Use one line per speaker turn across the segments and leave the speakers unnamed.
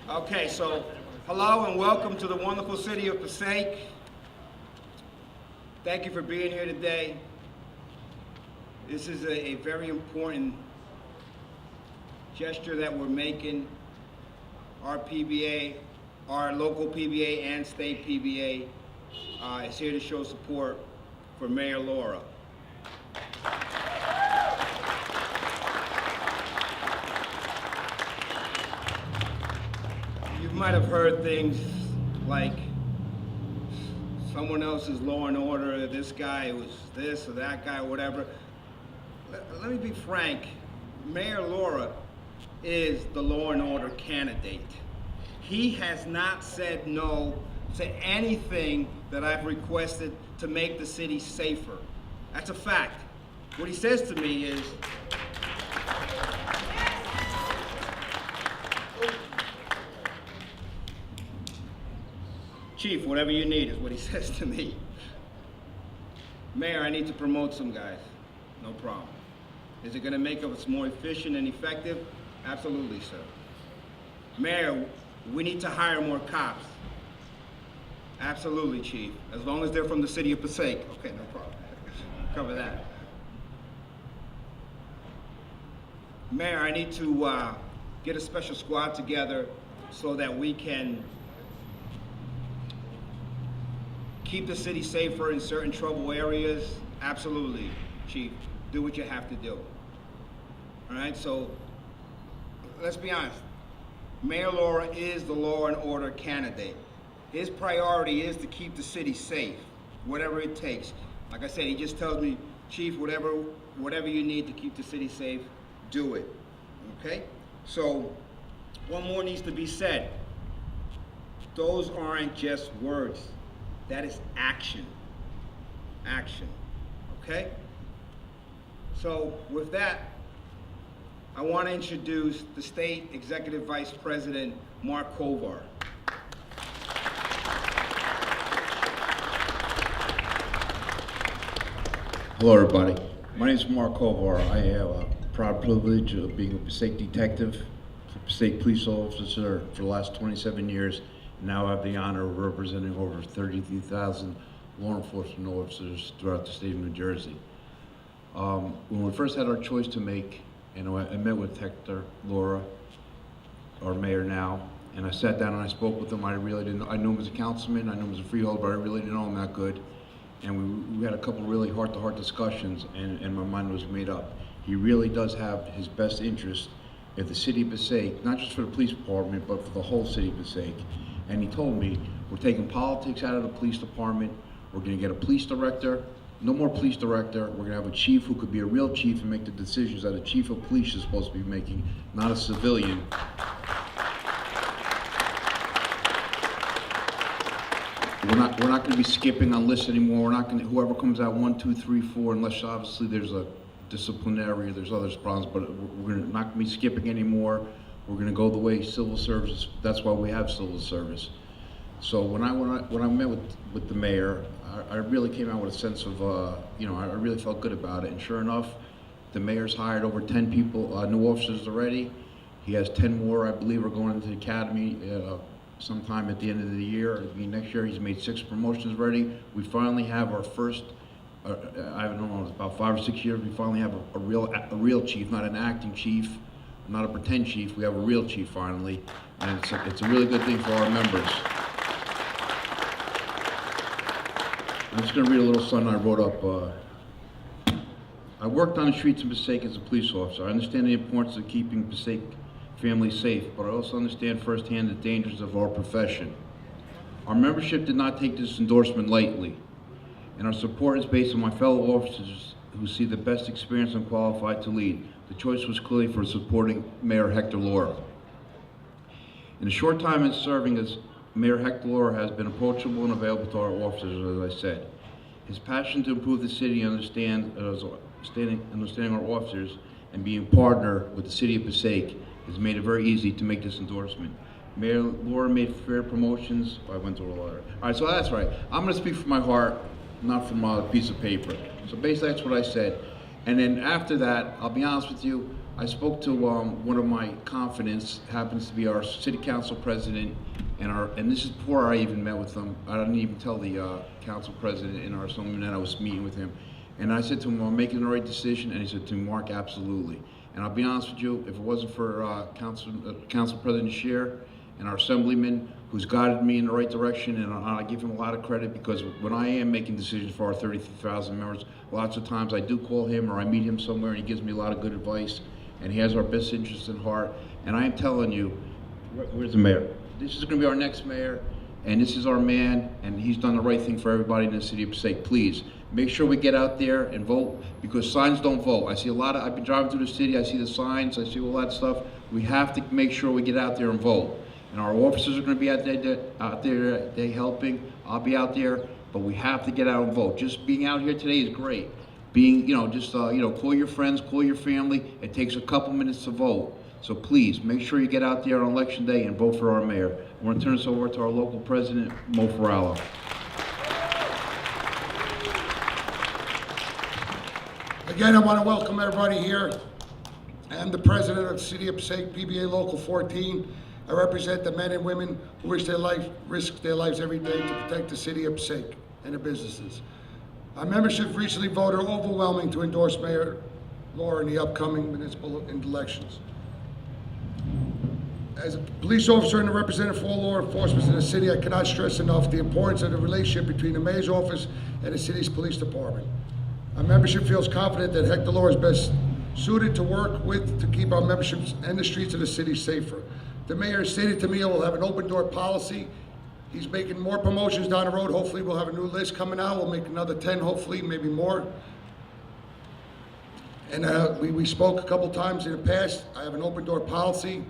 Okay, so hello and welcome to the wonderful city of Passaic. Thank you for being here today. This is a very important gesture that we're making. Our PBA, our local PBA and state PBA is here to show support for Mayor Laura. You might have heard things like someone else's law and order, this guy was this or that guy or whatever. Let me be frank, Mayor Laura is the law and order candidate. He has not said no to anything that I've requested to make the city safer. That's a fact. What he says to me is, Chief, whatever you need is what he says to me. Mayor, I need to promote some guys. No problem. Is it gonna make us more efficient and effective? Absolutely, sir. Mayor, we need to hire more cops. Absolutely, Chief. As long as they're from the city of Passaic. Okay, no problem. Cover that. Mayor, I need to get a special squad together so that we can keep the city safer in certain trouble areas. Absolutely, Chief. Do what you have to do. All right, so let's be honest. Mayor Laura is the law and order candidate. His priority is to keep the city safe, whatever it takes. Like I said, he just tells me, Chief, whatever you need to keep the city safe, do it, okay? So, one more needs to be said. Those aren't just words. That is action. Action, okay? So, with that, I want to introduce the State Executive Vice President, Mark Kovar.
Hello, everybody. My name is Mark Kovar. I have a proud privilege of being a Passaic detective, a Passaic police officer for the last 27 years. Now I have the honor of representing over 33,000 law enforcement officers throughout the state of New Jersey. When we first had our choice to make, I met with Hector Laura, our mayor now, and I sat down and I spoke with him. I really didn't know, I knew him as a councilman, I knew him as a freeholder, but I really didn't know him that good. And we had a couple really heart-to-heart discussions, and my mind was made up. He really does have his best interest in the city of Passaic, not just for the police department, but for the whole city of Passaic. And he told me, we're taking politics out of the police department, we're gonna get a police director, no more police director, we're gonna have a chief who could be a real chief and make the decisions that a chief of police is supposed to be making, not a civilian. We're not going to be skipping on lists anymore. We're not going to, whoever comes out 1, 2, 3, 4, unless obviously there's a disciplinary, there's other problems, but we're not going to be skipping anymore. We're going to go the way civil service, that's why we have civil service. So when I met with the mayor, I really came out with a sense of, I really felt good about it. And sure enough, the mayor's hired over 10 people, new officers already. He has 10 more, I believe, are going into the academy sometime at the end of the year. I mean, next year he's made 6 promotions already. We finally have our first, I don't know, it's about 5 or 6 years, we finally have a real chief, not an acting chief, not a pretend chief. We have a real chief finally, and it's a really good thing for our members. I'm just gonna read a little something I wrote up. I worked on the streets of Passaic as a police officer. I understand the importance of keeping Passaic families safe, but I also understand firsthand the dangers of our profession. Our membership did not take this endorsement lightly, and our support is based on my fellow officers who see the best experience and qualified to lead. The choice was clearly for supporting Mayor Hector Laura. In a short time in serving as Mayor, Hector Laura has been approachable and available to our officers, as I said. His passion to improve the city and understanding our officers and being partner with the city of Passaic has made it very easy to make this endorsement. Mayor Laura made fair promotions. I went through a lot. All right, so that's right. I'm going to speak from my heart, not from a piece of paper. So basically, that's what I said. And then after that, I'll be honest with you, I spoke to one of my confidants, happens to be our city council president, and this is before I even met with them. I didn't even tell the council president in our assembly that I was meeting with him. And I said to him, "I'm making the right decision," and he said to me, "Mark, absolutely." And I'll be honest with you, if it wasn't for Council President Scheer and our assemblyman, who's guided me in the right direction, and I give him a lot of credit, because when I am making decisions for our 33,000 members, lots of times I do call him or I meet him somewhere and he gives me a lot of good advice, and he has our best interests in heart. And I am telling you, where's the mayor? This is gonna be our next mayor, and this is our man, and he's done the right thing for everybody in the city of Passaic. Please, make sure we get out there and vote, because signs don't vote. I see a lot of, I've been driving through the city, I see the signs, I see all that stuff. We have to make sure we get out there and vote. And our officers are gonna be out there they helping. I'll be out there, but we have to get out and vote. Just being out here today is great. Being, just, call your friends, call your family. It takes a couple minutes to vote. So please, make sure you get out there on election day and vote for our mayor. I want to turn this over to our local president, Mo Farallo.
Again, I want to welcome everybody here. I'm the president of the City of Passaic, PBA Local 14. I represent the men and women who risk their lives every day to protect the City of Passaic and the businesses. Our membership recently voted overwhelming to endorse Mayor Laura in the upcoming municipal elections. As a police officer and a representative for all law enforcement in the city, I cannot stress enough the importance of the relationship between the mayor's office and the city's police department. Our membership feels confident that Hector Laura is best suited to work with to keep our memberships and the streets of the city safer. The mayor has stated to me we'll have an open door policy. He's making more promotions down the road. Hopefully we'll have a new list coming out. We'll make another 10, hopefully, maybe more. And we spoke a couple times in the past. I have an open door policy,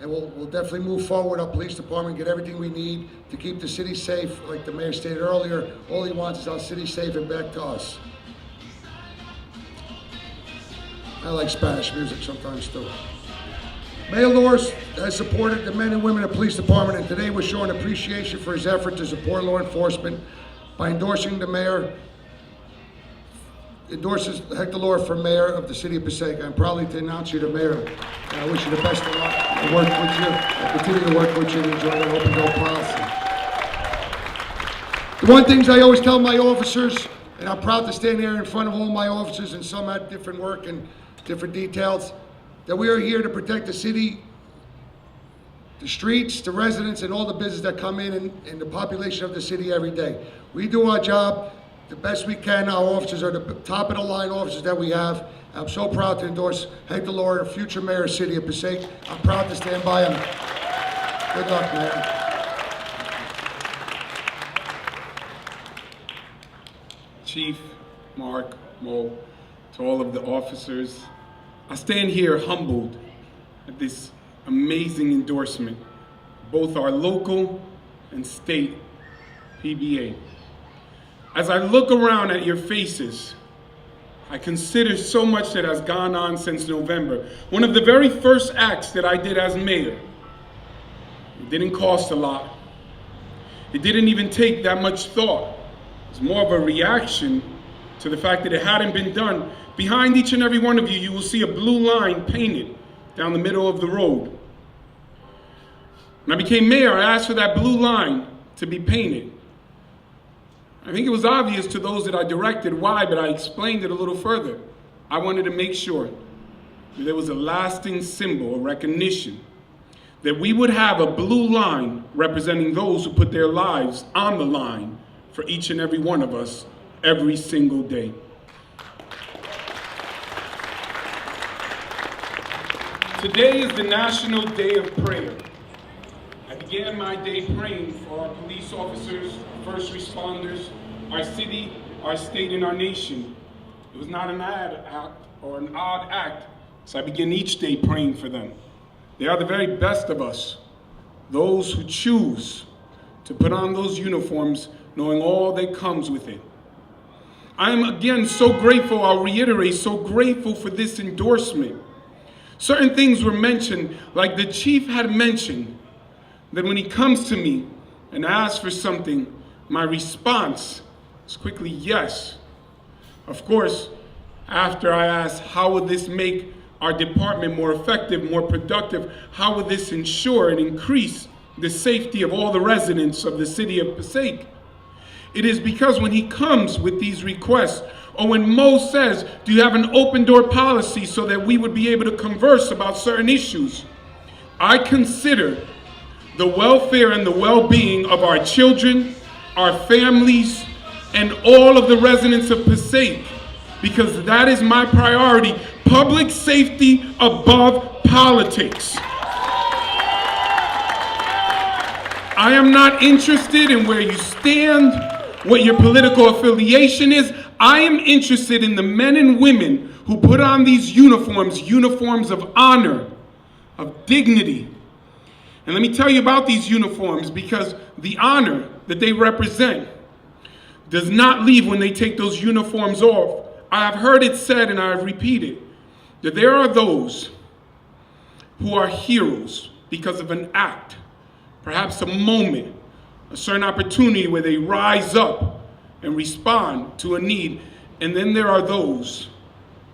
and we'll definitely move forward. Our police department, get everything we need to keep the city safe. Like the mayor stated earlier, all he wants is our city safe and back to us. I like Spanish music sometimes too. Mayor Laura has supported the men and women of the police department, and today we're showing appreciation for his effort to support law enforcement by endorsing the mayor, endorses Hector Laura for mayor of the city of Passaic. I'm proud to announce you the mayor, and I wish you the best of luck. I work with you, I continue to work with you and enjoy the open door policy. The one thing I always tell my officers, and I'm proud to stand here in front of all my officers, and some at different work and different details, that we are here to protect the city, the streets, the residents, and all the business that come in and the population of the city every day. We do our job the best we can. Our officers are the top of the line officers that we have. I'm so proud to endorse Hector Laura, the future mayor of the city of Passaic. I'm proud to stand by him. Good luck, Mayor.
Chief, Mark, Mo, to all of the officers, I stand here humbled at this amazing endorsement, both our local and state PBA. As I look around at your faces, I consider so much that has gone on since November. One of the very first acts that I did as mayor, it didn't cost a lot. It didn't even take that much thought. It was more of a reaction to the fact that it hadn't been done. Behind each and every one of you, you will see a blue line painted down the middle of the road. When I became mayor, I asked for that blue line to be painted. I think it was obvious to those that I directed why, but I explained it a little further. I wanted to make sure that there was a lasting symbol, a recognition, that we would have a blue line representing those who put their lives on the line for each and every one of us every single day. Today is the National Day of Prayer. I began my day praying for our police officers, first responders, our city, our state, and our nation. It was not an odd act, so I begin each day praying for them. They are the very best of us, those who choose to put on those uniforms knowing all that comes with it. I am again so grateful, I'll reiterate, so grateful for this endorsement. Certain things were mentioned, like the chief had mentioned, that when he comes to me and asks for something, my response is quickly yes. Of course, after I asked, how would this make our department more effective, more productive? How would this ensure and increase the safety of all the residents of the city of Passaic? It is because when he comes with these requests, or when Mo says, do you have an open door policy so that we would be able to converse about certain issues? I consider the welfare and the well-being of our children, our families, and all of the residents of Passaic, because that is my priority. Public safety above politics. I am not interested in where you stand, what your political affiliation is. I am interested in the men and women who put on these uniforms of honor, of dignity. And let me tell you about these uniforms, because the honor that they represent does not leave when they take those uniforms off. I have heard it said, and I have repeated, that there are those who are heroes because of an act, perhaps a moment, a certain opportunity where they rise up and respond to a need. And then there are those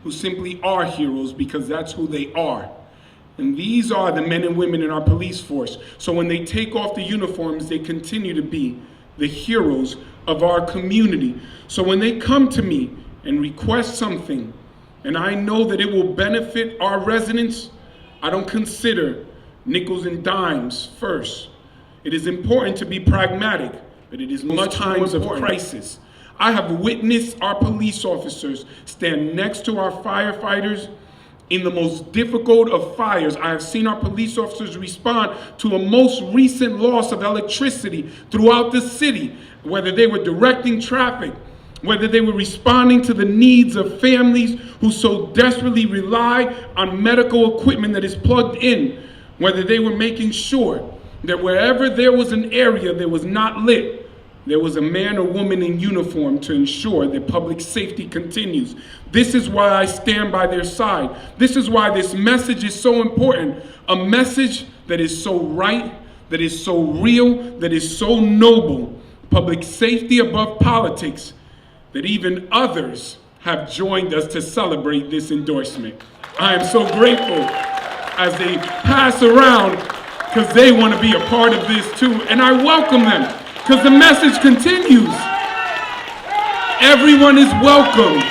who simply are heroes because that's who they are. And these are the men and women in our police force. So when they take off the uniforms, they continue to be the heroes of our community. So when they come to me and request something, and I know that it will benefit our residents, I don't consider nickels and dimes first. It is important to be pragmatic, but it is much times of crisis. I have witnessed our police officers stand next to our firefighters in the most difficult of fires. I have seen our police officers respond to a most recent loss of electricity throughout the city, whether they were directing traffic, whether they were responding to the needs of families who so desperately rely on medical equipment that is plugged in, whether they were making sure that wherever there was an area that was not lit, there was a man or woman in uniform to ensure that public safety continues. This is why I stand by their side. This is why this message is so important. A message that is so right, that is so real, that is so noble. Public safety above politics, that even others have joined us to celebrate this endorsement. I am so grateful as they pass around, because they want to be a part of this too. And I welcome them, because the message continues. Everyone is welcome.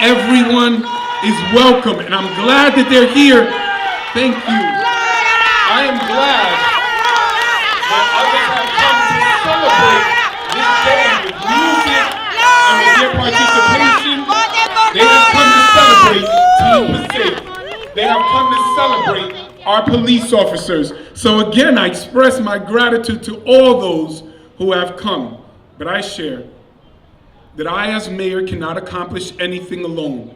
Everyone is welcome. And I'm glad that they're here. Thank you. I am glad that others have come to celebrate this day with music and with their participation. They have come to celebrate Team Passaic. They have come to celebrate our police officers. So again, I express my gratitude to all those who have come. But I share that I, as mayor, cannot accomplish anything alone.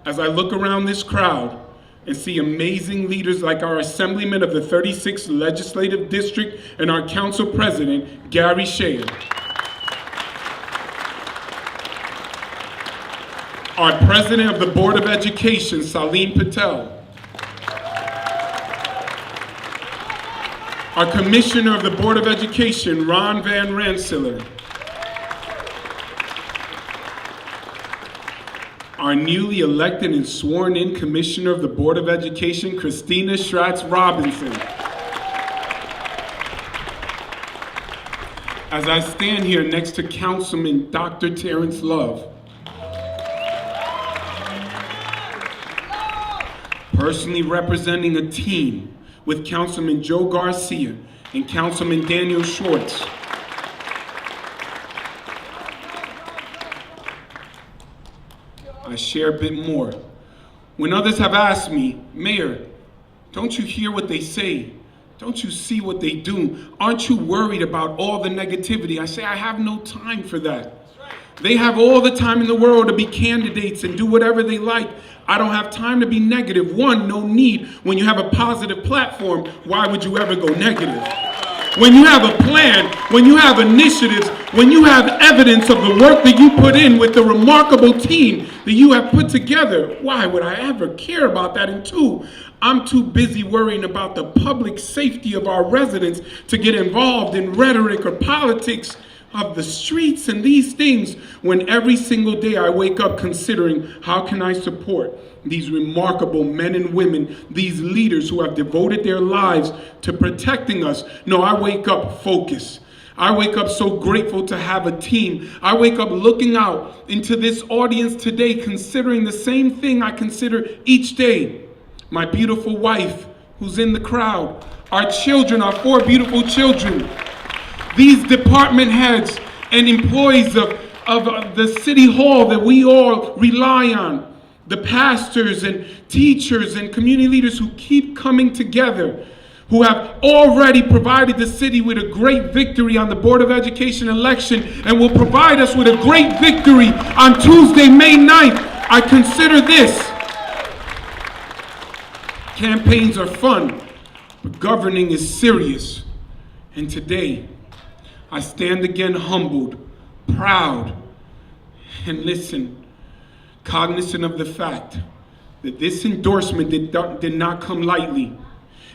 As I look around this crowd and see amazing leaders like our assemblyman of the 36th Legislative District and our council president, Gary Shea, our president of the Board of Education, Salim Patel, our Commissioner of the Board of Education, Ron Van Rensselaer, our newly elected and sworn in Commissioner of the Board of Education, Christina Schratz Robinson. As I stand here next to Councilman Dr. Terrence Love, personally representing a team with Councilman Joe Garcia and Councilman Daniel Schwartz. I share a bit more. When others have asked me, Mayor, don't you hear what they say? Don't you see what they do? Aren't you worried about all the negativity? I say, I have no time for that. They have all the time in the world to be candidates and do whatever they like. I don't have time to be negative. One, no need. When you have a positive platform, why would you ever go negative? When you have a plan, when you have initiatives, when you have evidence of the work that you put in with the remarkable team that you have put together, why would I ever care about that? And two, I'm too busy worrying about the public safety of our residents to get involved in rhetoric or politics of the streets and these things, when every single day I wake up considering how can I support these remarkable men and women, these leaders who have devoted their lives to protecting us. No, I wake up focused. I wake up so grateful to have a team. I wake up looking out into this audience today, considering the same thing I consider each day. My beautiful wife, who's in the crowd. Our children, our 4 beautiful children. These department heads and employees of the city hall that we all rely on. The pastors and teachers and community leaders who keep coming together, who have already provided the city with a great victory on the Board of Education election and will provide us with a great victory on Tuesday, May 9th. I consider this. Campaigns are fun, but governing is serious. And today, I stand again humbled, proud, and listen, cognizant of the fact that this endorsement did not come lightly.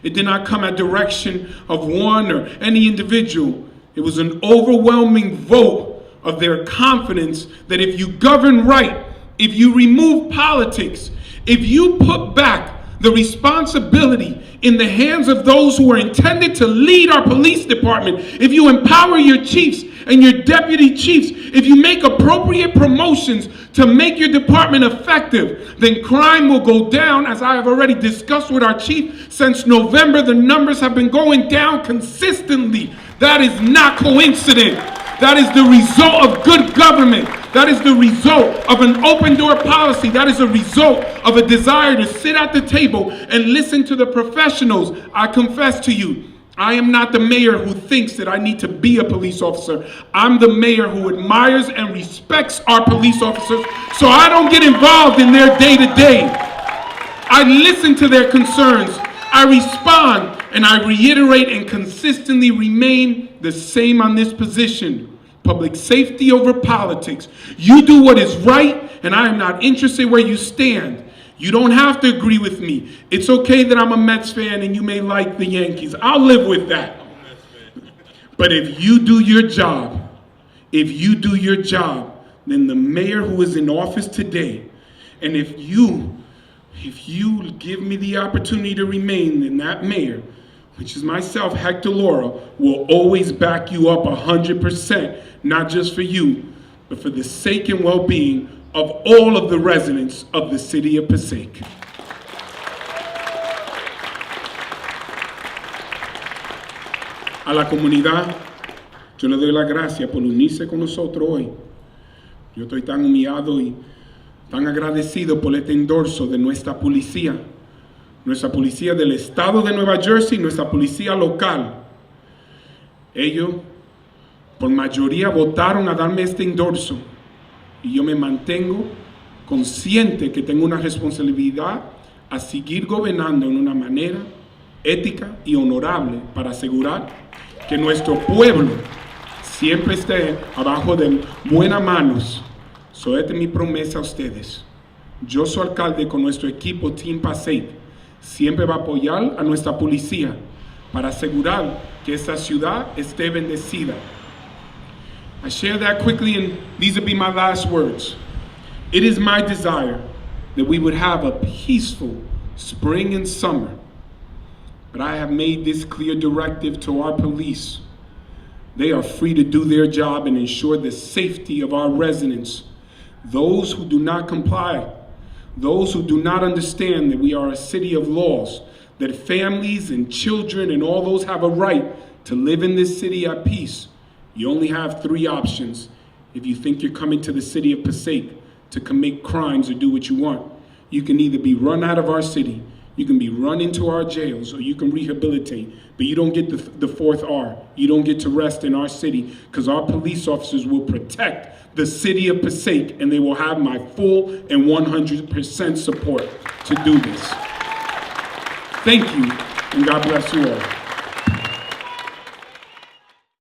It did not come at direction of one or any individual. It was an overwhelming vote of their confidence that if you govern right, if you remove politics, if you put back the responsibility in the hands of those who are intended to lead our police department, if you empower your chiefs and your deputy chiefs, if you make appropriate promotions to make your department effective, then crime will go down. As I have already discussed with our chief, since November, the numbers have been going down consistently. That is not coincident. That is the result of good government. That is the result of an open door policy. That is a result of a desire to sit at the table and listen to the professionals. I confess to you, I am not the mayor who thinks that I need to be a police officer. I'm the mayor who admires and respects our police officers, so I don't get involved in their day-to-day. I listen to their concerns, I respond, and I reiterate and consistently remain the same on this position. Public safety over politics. You do what is right, and I am not interested where you stand. You don't have to agree with me. It's okay that I'm a Mets fan and you may like the Yankees. I'll live with that. But if you do your job, then the mayor who is in office today, and if you give me the opportunity to remain, then that mayor, which is myself, Hector Laura, will always back you up 100%, not just for you, but for the sake and well-being of all of the residents of the city of Passaic. A la comunidad, yo le doy la gracia por unirse con nosotros hoy. Yo estoy tan humillado y tan agradecido por este endorso de nuestra policía del estado de Nueva Jersey, nuestra policía local. Ellos, por mayoría, votaron a darme este endorso. Y yo me mantengo consciente que tengo una responsabilidad a seguir gobernando en una manera ética y honorable para asegurar que nuestro pueblo siempre esté abajo de buenas manos. So, esta es mi promesa a ustedes. Yo soy alcalde con nuestro equipo Team Passaic. Siempre va a apoyar a nuestra policía para asegurar que esta ciudad esté bendecida. I share that quickly, and these will be my last words. It is my desire that we would have a peaceful spring and summer. But I have made this clear directive to our police. They are free to do their job and ensure the safety of our residents. Those who do not comply, those who do not understand that we are a city of laws, that families and children and all those have a right to live in this city at peace. You only have 3 options if you think you're coming to the city of Passaic to commit crimes or do what you want. You can either be run out of our city, you can be run into our jails, or you can rehabilitate. But you don't get the 4th R. You don't get to rest in our city, because our police officers will protect the city of Passaic, and they will have my full and 100% support to do this. Thank you, and God bless you all.